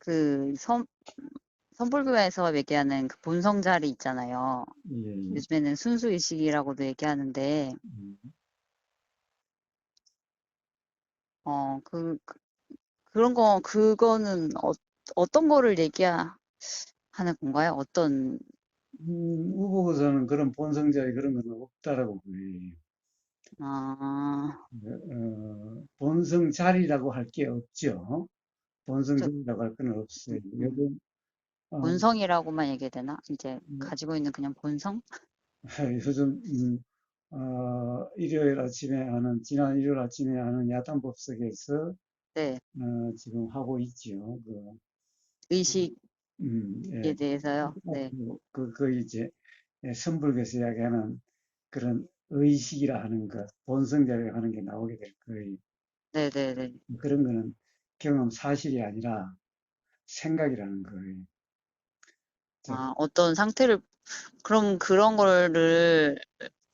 그 선불교에서 얘기하는 그 본성자리 있잖아요. 예, 예. 요즘에는 순수의식이라고도 얘기하는데, 음, 그런 거, 그거는 어떤 거를 얘기하는 건가요? 어떤, 우보고서는 그런 본성자의 그런 건 없다라고 그래요. 아, 본성자리라고 할 게 없죠. 저 본성자리라고 할 건 없어요. 음, 요즘, 어, 본성이라고만 얘기해야 되나? 이제 가지고 있는 그냥 본성? 요즘, 일요일 아침에 하는, 지난 일요일 아침에 하는 야단법석에서, 네, 지금 하고 있지요. 의식에 예. 대해서요. 네, 이제, 선불교에서 이야기하는 그런 의식이라 하는 것, 본성자리라 하는 게 나오게 될 거예요. 네네네. 그런 거는 경험 사실이 아니라 생각이라는 거예요. 자, 아, 어떤 상태를, 그럼 그런 거를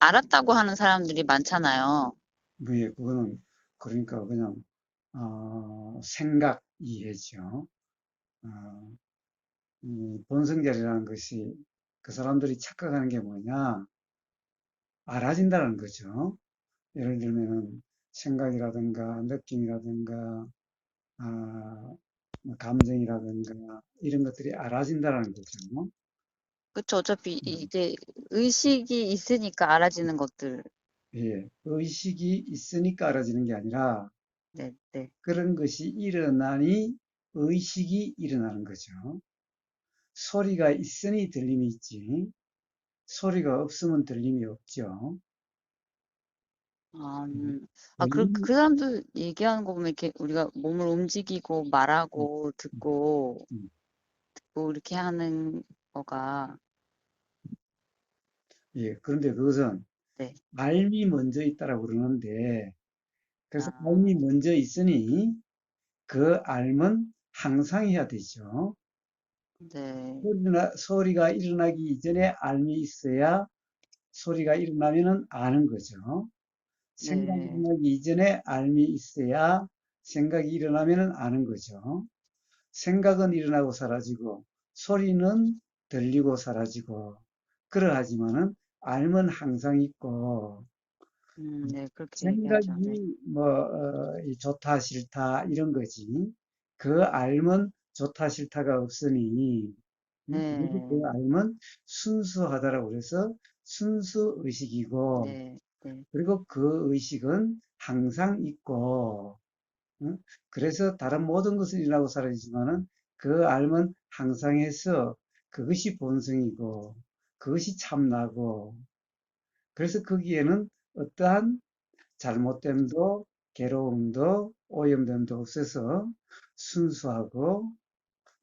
알았다고 하는 사람들이 많잖아요. 그거는 그러니까 그냥 생각 이해죠. 어, 본성자리라는 것이 그 사람들이 착각하는 게 뭐냐? 알아진다는 거죠. 예를 들면은 생각이라든가 느낌이라든가 아, 뭐 감정이라든가 이런 것들이 알아진다는 거죠. 그쵸. 어차피 음, 이제 의식이 있으니까 알아지는 것들. 예, 의식이 있으니까 알아지는 게 아니라 네, 네, 그런 것이 일어나니 의식이 일어나는 거죠. 소리가 있으니 들림이 있지, 소리가 없으면 들림이 없죠. 아, 음, 그 사람들 얘기하는 거 보면 이렇게 우리가 몸을 움직이고 음, 말하고 음, 듣고 음. 뭐 이렇게 하는 거가, 예, 그런데 그것은 네. 알미 먼저 있다라고 그러는데, 그래서 알미 아, 먼저 있으니 그 알면 항상 해야 되죠. 네, 소리가 일어나기 이전에 알미 있어야 소리가 일어나면은 아는 거죠. 생각이 네, 일어나기 이전에 알미 있어야 생각이 일어나면은 아는 거죠. 생각은 일어나고 사라지고 소리는 들리고 사라지고 그러하지만은 알면 항상 있고 네, 그렇게 얘기하죠. 네, 생각이 이 좋다 싫다 이런 거지. 그 알면 좋다 싫다가 없으니 그래서 그 네, 알면 순수하다라고 그래서 순수 의식이고 네, 네, 그리고 그 의식은 항상 있고 응? 그래서 다른 모든 것은 일어나고 사라지지만은 그 알면 항상 해서 그것이 본성이고 그것이 참나고 그래서 거기에는 어떠한 잘못됨도 괴로움도 오염됨도 없어서 순수하고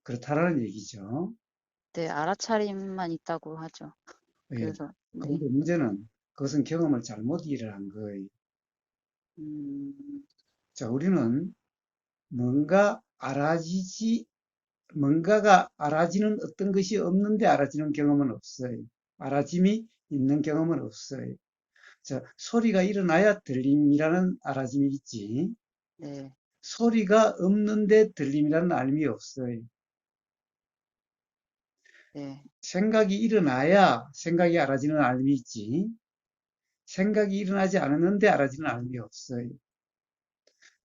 그렇다라는 얘기죠. 네, 알아차림만 있다고 하죠. 예. 그래서, 네, 그런데 문제는 그것은 경험을 잘못 이해를 한 거예요. 음, 자, 우리는 뭔가 알아지지, 뭔가가 알아지는 어떤 것이 없는데 알아지는 경험은 없어요. 알아짐이 있는 경험은 없어요. 자, 소리가 일어나야 들림이라는 알아짐이 있지. 네, 소리가 없는데 들림이라는 알림이 없어요. 네, 생각이 일어나야 생각이 알아지는 알림이 있지. 생각이 일어나지 않았는데 알아지는 알림이 없어요.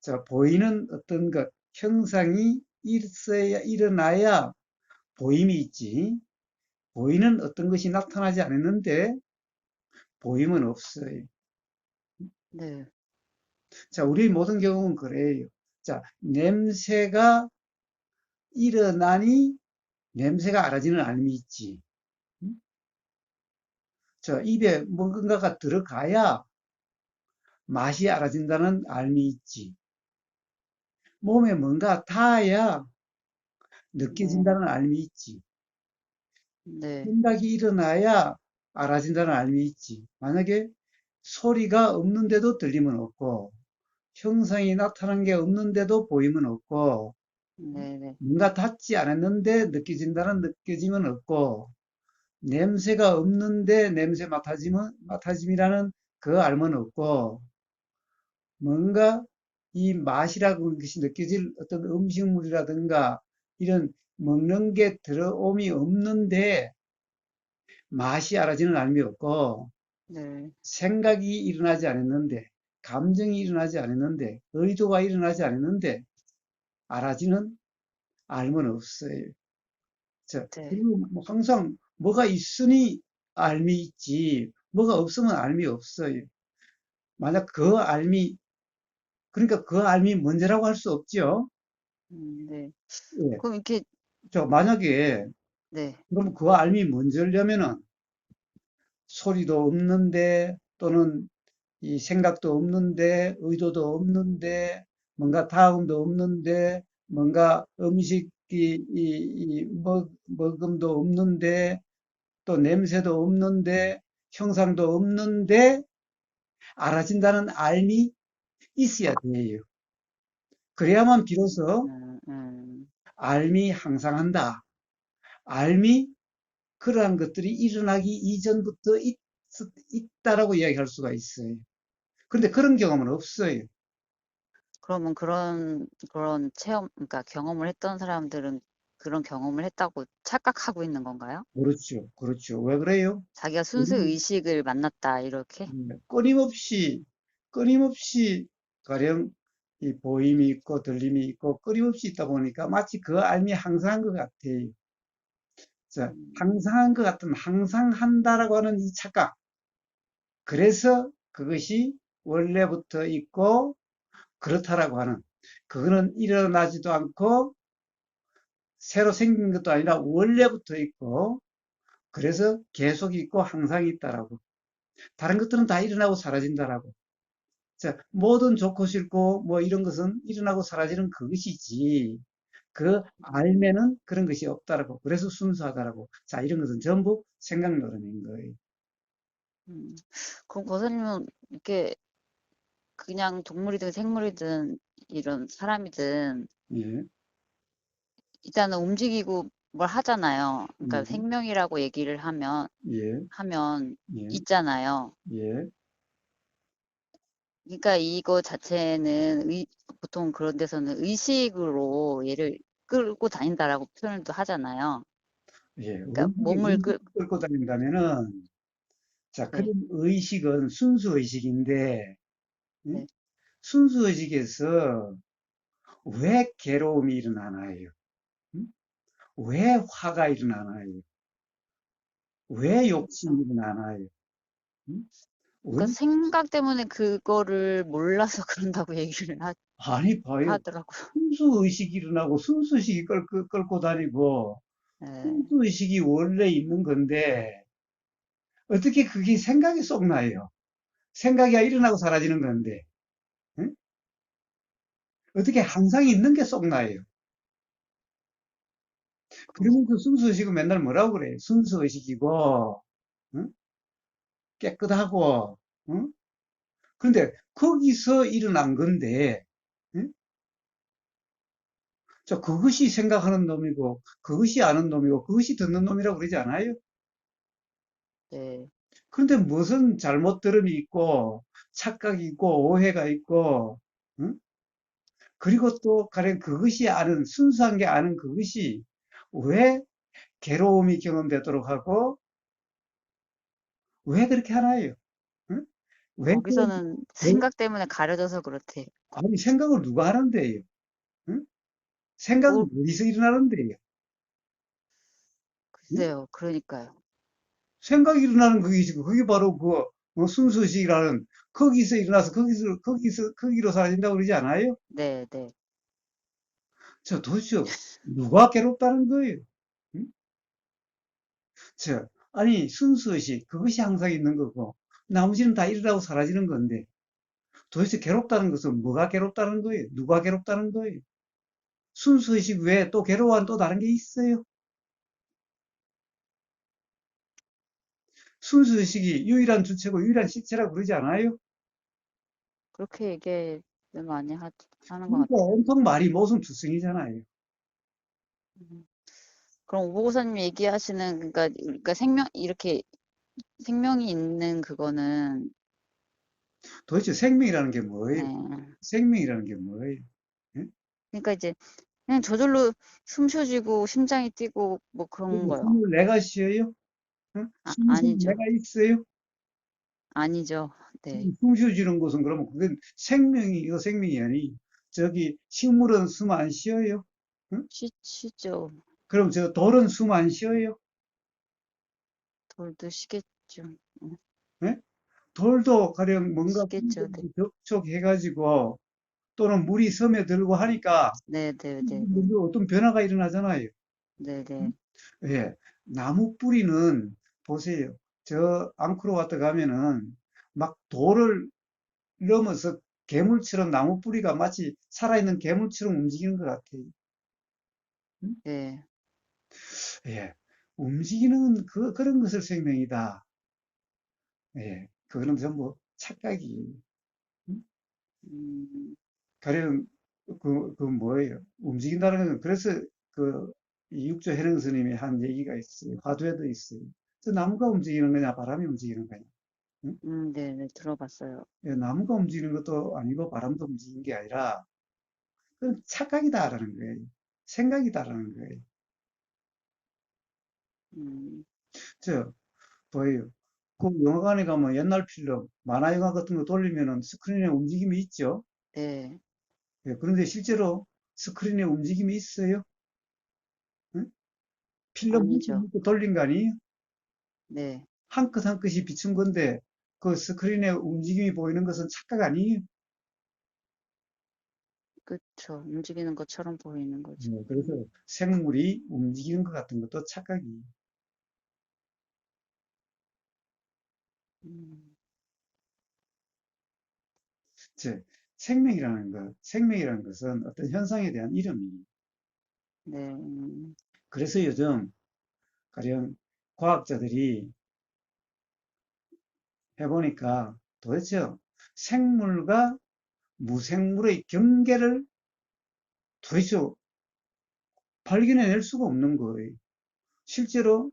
자, 보이는 어떤 것, 형상이 있어야, 일어나야 보임이 있지. 보이는 어떤 것이 나타나지 않았는데 보임은 없어요. 네, 자, 우리 모든 경우는 그래요. 자, 냄새가 일어나니 냄새가 알아지는 알림이 있지. 음? 자, 입에 뭔가가 들어가야 맛이 알아진다는 알미 있지. 몸에 뭔가 닿아야 네, 느껴진다는 알미 있지. 네, 생각이 일어나야 알아진다는 알미 있지. 만약에 소리가 없는데도 들림은 없고, 형상이 나타난 게 없는데도 보임은 없고, 네, 네, 뭔가 닿지 않았는데 느껴진다는 느껴짐은 없고, 냄새가 없는데 냄새 맡아짐이라는 그 알은 없고, 뭔가 이 맛이라고 하는 것이 느껴질 어떤 음식물이라든가 이런 먹는 게 들어옴이 없는데 맛이 알아지는 알미 없고 네, 생각이 일어나지 않았는데 감정이 일어나지 않았는데 의도가 일어나지 않았는데 알아지는 알면 없어요. 자, 네. 그리고 뭐 항상 뭐가 있으니 알미 있지 뭐가 없으면 알미 없어요. 만약 그 알미 그러니까 그 알미 먼저라고 할 수 없죠. 네. 예. 그럼 이렇게, 저 만약에 네, 그럼 그 알미 먼저려면은 소리도 없는데 또는 이 생각도 없는데 의도도 없는데 뭔가 다음도 없는데 뭔가 음식이 먹음도 없는데 또 냄새도 없는데 형상도 없는데 알아진다는 알미 있어야 돼요. 그래야만 비로소 음, 음, 알미 항상 한다. 알미 그러한 것들이 일어나기 이전부터 있다라고 이야기할 수가 있어요. 그런데 그런 경험은 없어요. 그러면 그런 체험, 그러니까 경험을 했던 사람들은 그런 경험을 했다고 착각하고 있는 건가요? 그렇죠. 그렇죠. 왜 그래요? 자기가 순수 우리는 의식을 만났다, 이렇게? 끊임없이, 끊임없이 가령 이 보임이 있고 들림이 있고 끊임없이 있다 보니까 마치 그 알미 항상 한 것 같아요. 자, 음, 항상 한 것 같은 항상 한다라고 하는 이 착각. 그래서 그것이 원래부터 있고 그렇다라고 하는 그거는 일어나지도 않고 새로 생긴 것도 아니라 원래부터 있고 그래서 계속 있고 항상 있다라고. 다른 것들은 다 일어나고 사라진다라고. 자, 뭐든 좋고 싫고 뭐 이런 것은 일어나고 사라지는 그것이지. 그 음, 알면은 그런 것이 없다라고. 그래서 순수하다라고. 자, 이런 것은 전부 생각 노릇인 거예요. 음. 그럼 고사님은 이렇게 그냥 동물이든 생물이든 이런 사람이든 예, 일단은 움직이고 뭘 하잖아요. 그러니까 예, 생명이라고 얘기를 예, 하면 예, 있잖아요. 예, 그러니까 이거 자체는 보통 그런 데서는 의식으로 얘를 끌고 다닌다라고 표현을 또 하잖아요. 예. 그러니까 몸을 의식을 끌고 다닌다면은, 자, 네, 그런 의식은 순수의식인데, 응? 네. 순수의식에서 왜 괴로움이 일어나나요? 응? 왜 화가 일어나나요? 왜 욕심이 일어나나요? 응? 왜? 그러니까 생각 때문에 그거를 몰라서 그런다고 얘기를 아니, 봐요. 하더라고요. 순수의식이 일어나고 순수의식이 끌고 다니고, 네. 순수의식이 원래 있는 건데, 어떻게 그게 생각이 쏙 나요? 생각이 일어나고 사라지는 건데, 응? 어떻게 항상 있는 게 쏙 나요? 그러면서 순수의식은 맨날 뭐라고 그래요? 순수의식이고, 응? 깨끗하고, 응? 그런데 거기서 일어난 건데, 응? 자, 그것이 생각하는 놈이고, 그것이 아는 놈이고, 그것이 듣는 놈이라고 그러지 않아요? 네. 그런데 무슨 잘못 들음이 있고, 착각이 있고, 오해가 있고, 응? 그리고 또 가령 그것이 아는, 순수한 게 아는 그것이 왜 괴로움이 경험되도록 하고, 왜 그렇게 하나요? 응? 왜, 거기서는 왜, 생각 때문에 가려져서 그렇대. 아니, 생각을 누가 하는데요? 응? 생각은 뭐, 어디서 일어나는데요? 응? 글쎄요. 그러니까요. 생각이 일어나는 그게 그게 바로 그 순수식이라는 거기서 일어나서 거기로 사라진다고 그러지 않아요? 네, 네. 저 도대체 누가 괴롭다는 거예요? 응? 저 아니 순수의식 그것이 항상 있는 거고 나머지는 다 일어나고 사라지는 건데 도대체 괴롭다는 것은 뭐가 괴롭다는 거예요? 누가 괴롭다는 거예요? 순수의식 외에 또 괴로워하는 또 다른 게 있어요? 순수의식이 유일한 주체고 유일한 실체라고 그러지 않아요? 그렇게 얘기를 많이 하는 것 그러니까 같아요. 온통 말이 모순투성이잖아요. 음. 그럼 오보고사님 얘기하시는, 그러니까 이렇게 생명이 있는 그거는, 도대체 생명이라는 게 뭐예요? 예. 생명이라는 게 뭐예요? 예? 그러니까 이제 그냥 저절로 숨 쉬어지고 심장이 뛰고 뭐 그런 그리고 거요. 숨을 내가 쉬어요? 응? 숨 쉬는 아니죠. 내가 있어요? 아니죠. 네. 숨 쉬어지는 것은 그러면 그건 생명이고 생명이 아니. 저기 식물은 숨 안 쉬어요? 응? 쉬죠. 그럼 저 돌은 숨 안 쉬어요? 돌도 쉬겠죠. 응, 예? 돌도 가령 뭔가 쉬겠죠. 네. 접촉해가지고 또는 물이 스며들고 하니까 네네네네. 먼저 어떤 변화가 일어나잖아요. 네네. 예. 나무 뿌리는 보세요. 저 앙코르와트 가면은 막 돌을 넘어서 괴물처럼 나무 뿌리가 마치 살아있는 괴물처럼 움직이는 것 같아요. 음? 네. 예. 움직이는 그런 것을 생명이다. 예. 그거는 전부 착각이. 음? 음, 가령 그 뭐예요? 움직인다는 건 그래서 그 이육조 해능 스님이 한 얘기가 있어요. 화두에도 있어요. 저 나무가 움직이는 거냐, 바람이 움직이는 거냐. 응? 네네. 들어봤어요. 예, 나무가 움직이는 것도 아니고 바람도 움직이는 게 아니라 그건 착각이다라는 거예요. 생각이다라는 거예요. 음, 저 뭐예요? 그 영화관에 가면 옛날 필름, 만화 영화 같은 거 돌리면은 스크린에 움직임이 있죠. 네. 예, 그런데 실제로 스크린에 움직임이 있어요? 응? 필름 아니죠. 돌린 거 아니에요? 네. 한 컷 한 컷이 비춘 건데 그 스크린에 움직임이 보이는 것은 착각 아니에요? 그쵸. 움직이는 것처럼 보이는 거죠. 그래서 생물이 움직이는 것 같은 것도 착각이. 음, 즉, 생명이라는 것은 어떤 현상에 대한 이름이에요. 네. 그래서 요즘 가령 과학자들이 해보니까 도대체 생물과 무생물의 경계를 도대체 발견해낼 수가 없는 거예요. 실제로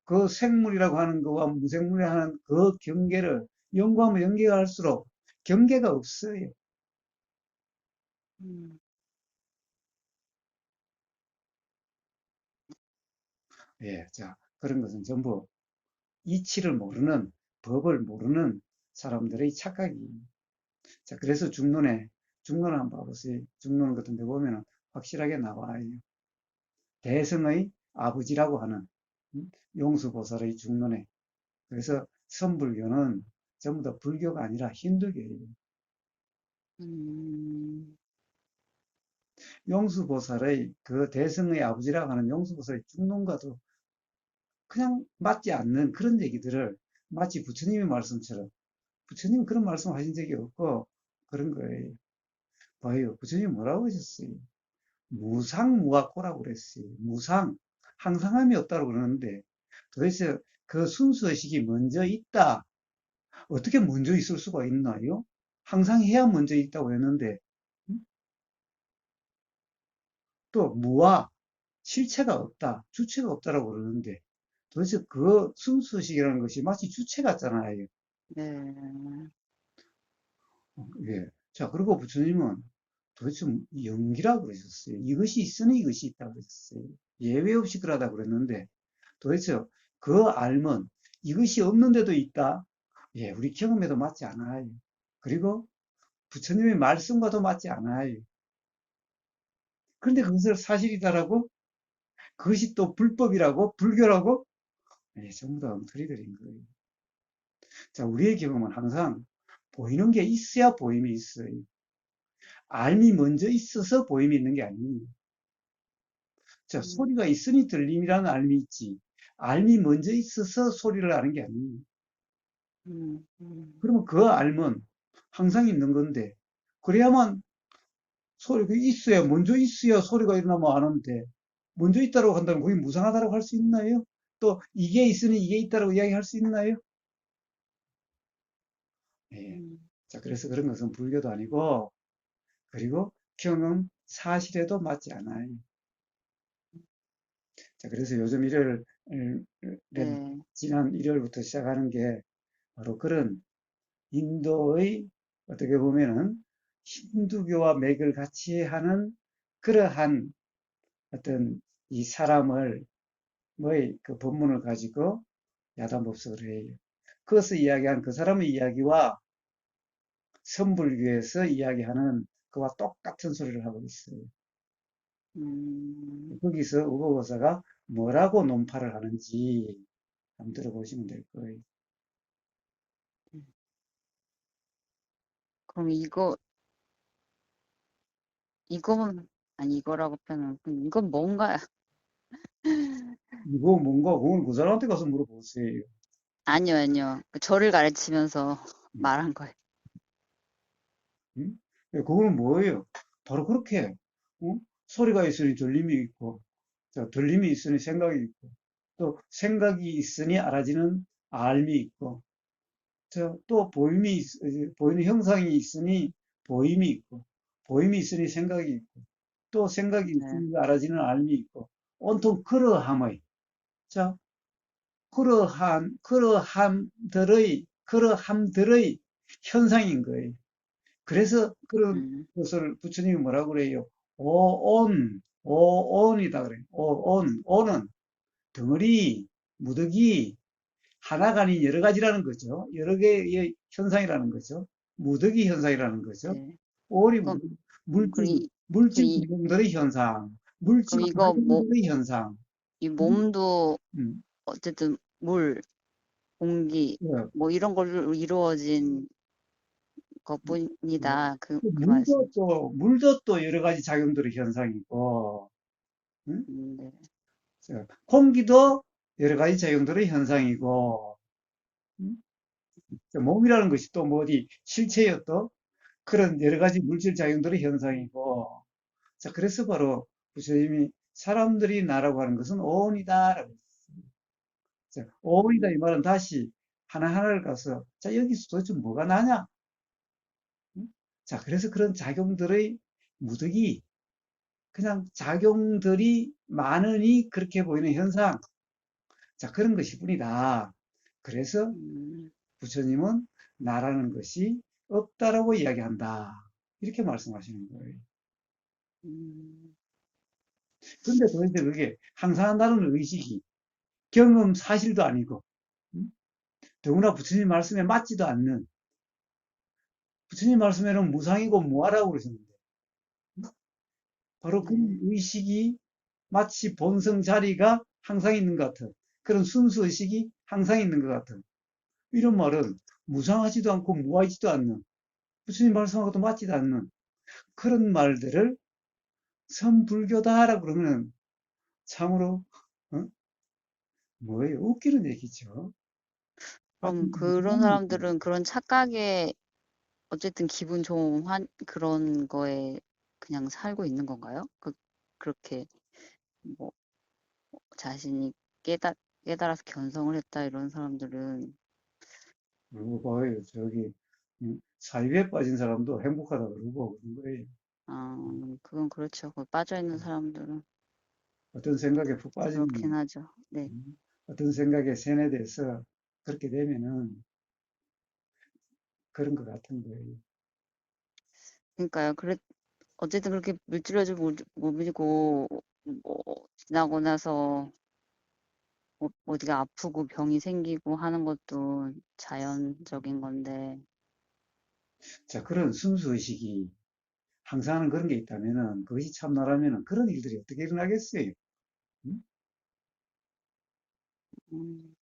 그 생물이라고 하는 거와 무생물이라고 하는 그 경계를 연구하면 연구할수록 경계가 없어요. 음, 예, 자, 그런 것은 전부 이치를 모르는, 법을 모르는 사람들의 착각이. 자, 그래서 중론을 한번 봐보세요. 중론 같은 데 보면 확실하게 나와요. 대성의 아버지라고 하는 용수보살의 중론에. 그래서 선불교는 전부 다 불교가 아니라 힌두교예요. 음, 용수보살의 그 대성의 아버지라고 하는 용수보살의 중론과도 그냥 맞지 않는 그런 얘기들을 마치 부처님의 말씀처럼 부처님은 그런 말씀 하신 적이 없고 그런 거예요. 봐요. 부처님 뭐라고 하셨어요? 무상무화고라고 그랬어요. 무상. 항상함이 없다고 그러는데 도대체 그 순수의식이 먼저 있다. 어떻게 먼저 있을 수가 있나요? 항상 해야 먼저 있다고 했는데 또 무와 실체가 없다. 주체가 없다라고 그러는데 도대체 그 순수의식이라는 것이 마치 주체 같잖아요. 네. 예. 자, 그리고 부처님은 도대체 영기라고 그러셨어요. 이것이 있으니 이것이 있다고 그러셨어요. 예외 없이 그러다 그랬는데 도대체 그 알면 이것이 없는데도 있다. 예, 우리 경험에도 맞지 않아요. 그리고 부처님의 말씀과도 맞지 않아요. 그런데 그것을 사실이다라고 그것이 또 불법이라고 불교라고 예, 전부 다 엉터리들인 거예요. 자, 우리의 경험은 항상 보이는 게 있어야 보임이 있어요. 알미 먼저 있어서 보임이 있는 게 아니에요. 자, 음, 소리가 있으니 들림이라는 알미 있지. 알미 먼저 있어서 소리를 아는 게 아니에요. 음, 음, 그러면 그 알면 항상 있는 건데, 그래야만 소리가 있어야, 먼저 있어야 소리가 일어나면 아는데, 먼저 있다고 한다면 그게 무상하다고 할 수 있나요? 또 이게 있으니 이게 있다고 이야기할 수 있나요? 예. 음, 자, 그래서 그런 것은 불교도 아니고, 그리고 경험 사실에도 맞지 않아요. 자, 그래서 요즘 일요일, 네. 지난 일요일부터 시작하는 게 바로 그런 인도의 어떻게 보면은 힌두교와 맥을 같이 하는 그러한 어떤 이 사람을 뭐의 그 본문을 가지고 야단법석을 해요. 그것을 이야기한 그 사람의 이야기와 선불교에서 이야기하는 그와 똑같은 소리를 하고 있어요. 음, 거기서 우고고사가 뭐라고 논파를 하는지 한번 들어보시면 될 거예요. 그럼 이거는, 아니, 이거라고 표현은, 이건 뭔가, 이거 뭔가 그걸 그 사람한테 가서 물어보세요. 아니요, 아니요. 저를 가르치면서 음, 말한 거예요. 음? 그거는 뭐예요? 바로 그렇게 소리가 있으니 들림이 있고, 자, 들림이 있으니 생각이 있고, 또 생각이 있으니 알아지는 알미 있고, 또 보이는 형상이 있으니 보임이 있고, 보임이 있으니 생각이 있고, 또 생각이 네, 있으니 알아지는 알미 있고, 온통 그러함의, 자, 그러함들의 현상인 거예요. 그래서 그런 음, 것을 부처님이 뭐라고 그래요? 오온이다 그래요. 온은 덩어리, 무더기, 하나가 아닌 여러 가지라는 거죠. 여러 개의 현상이라는 거죠. 무더기 현상이라는 거죠. 네. 오리 그럼, 그럼 물질, 물질 이, 구성들의 현상, 그럼 물질 이거, 작용들의 현상. 이 음, 몸도 음, 어쨌든 물, 공기, 예, 뭐 이런 걸로 이루어진 예. 것뿐이다. 그 물도 말씀이죠. 물도 또 여러 가지 작용들의 현상이고, 음? 네. 공기도 여러 가지 작용들의 현상이고, 음? 몸이라는 것이 또 뭐 어디 실체요 또 그런 여러 가지 물질 작용들의 현상이고, 자, 그래서 바로 부처님이 사람들이 나라고 하는 것은 오온이다라고 했습니다. 자, 오온이다 이 음, 말은 다시 하나하나를 가서, 자, 여기서 도대체 뭐가 나냐? 음? 자, 그래서 그런 작용들의 무득이 그냥 작용들이 많으니 그렇게 보이는 현상. 자, 그런 것일 뿐이다. 그래서 음, 부처님은 나라는 것이 없다라고 이야기한다. 이렇게 말씀하시는 거예요. 음, 근데 도대체 그게 항상 한다는 의식이 경험 사실도 아니고, 음? 더구나 부처님 말씀에 맞지도 않는, 부처님 말씀에는 무상이고 무하라고 그러셨는데, 바로 그 네. 의식이 마치 본성 자리가 항상 있는 것 같은, 그런 순수 의식이 항상 있는 것 같은, 이런 말은 무상하지도 않고 무하지도 않는, 부처님 말씀하고도 맞지도 않는 그런 말들을 선불교다라고 그러면 참으로, 어? 뭐예요? 웃기는 얘기죠. 그럼 맞지? 그런 사람들은 그런 착각에 어쨌든 기분 좋은 그런 거에 그냥 살고 있는 건가요? 그렇게 뭐 자신이 깨달아서 견성을 했다 이런 사람들은 그러고 봐요. 저기, 사이비에 빠진 사람도 행복하다 그러고 그런 거예요. 아, 그건 그렇죠. 그 빠져 있는 사람들은 어떤 생각에 푹 그렇긴 빠지면, 하죠. 네. 어떤 생각에 세뇌돼서 그렇게 되면은 그런 것 같은 거예요. 그러니까요. 어쨌든 그렇게 물질러지고 몸이고 뭐 지나고 나서 어디가 아프고 병이 생기고 하는 것도 자연적인 건데 자, 그런 순수의식이 항상 하는 그런 게 있다면은, 그것이 참나라면은 그런 일들이 어떻게 일어나겠어요? 음? 음,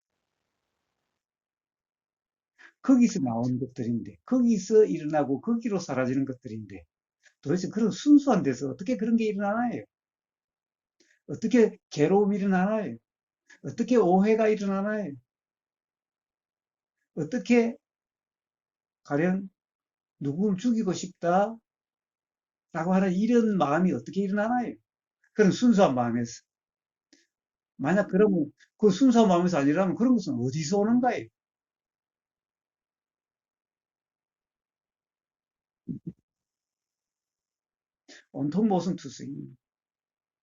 거기서 그렇죠. 나온 것들인데, 거기서 일어나고 거기로 사라지는 것들인데, 도대체 그런 순수한 데서 어떻게 그런 게 일어나나요? 어떻게 괴로움이 일어나나요? 어떻게 오해가 일어나나요? 어떻게 가령 누구를 죽이고 싶다라고 하는 이런 마음이 어떻게 일어나나요? 그런 순수한 마음에서. 만약 음, 그러면 그 순수한 마음에서 아니라면 그런 것은 어디서 오는가요? 온통 모순투성이.